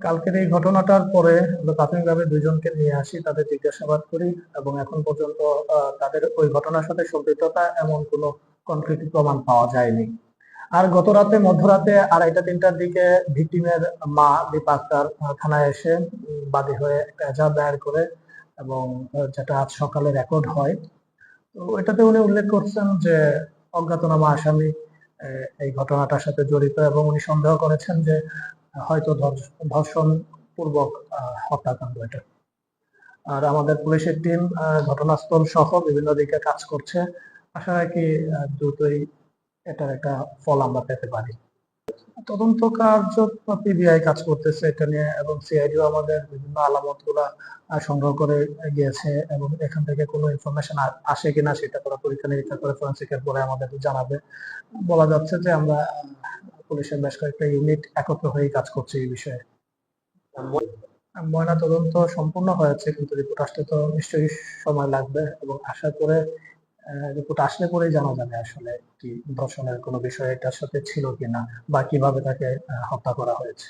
কালকের এই ঘটনাটার পরে আমরা প্রাথমিকভাবে দুইজনকে নিয়ে আসি, তাদের জিজ্ঞাসাবাদ করি এবং এখন পর্যন্ত তাদের ওই ঘটনার সাথে সম্পৃক্ততা এমন কোনো কনক্রিট প্রমাণ পাওয়া যায়নি। আর গত রাতে মধ্যরাতে 2:30-3টার দিকে ভিকটিমের মা দীপা আক্তার থানায় এসে বাদী হয়ে একটা এজাহার দায়ের করে এবং যেটা আজ সকালে রেকর্ড হয়। তো এটাতে উনি উল্লেখ করছেন যে অজ্ঞাতনামা আসামি এই ঘটনাটার সাথে জড়িত এবং উনি সন্দেহ করেছেন যে হয়তো ধর্ষণ পূর্বক হত্যাকাণ্ড এটা। আর আমাদের পুলিশের টিম ঘটনাস্থল সহ বিভিন্ন দিকে কাজ করছে। আশা রাখি দ্রুতই এটার একটা ফল আমরা পেতে পারি। তদন্ত কার্য পিবিআই কাজ করতেছে এটা নিয়ে এবং সিআইডিও আমাদের বিভিন্ন আলামত গুলা সংগ্রহ করে গিয়েছে এবং এখান থেকে কোনো ইনফরমেশন আসে কিনা সেটা তারা পরীক্ষা নিরীক্ষা করে ফরেনসিকের পরে আমাদের জানাবে। বলা যাচ্ছে যে আমরা পুলিশের বেশ কয়েকটা ইউনিট একত্র হয়ে কাজ করছি এই বিষয়ে। ময়না তদন্ত সম্পূর্ণ হয়েছে কিন্তু রিপোর্ট আসতে তো নিশ্চয়ই সময় লাগবে এবং আশা করে রিপোর্ট আসলে পরেই জানা যাবে আসলে কি ধর্ষণের কোনো বিষয় এটার সাথে ছিল কিনা বা কিভাবে তাকে হত্যা করা হয়েছে।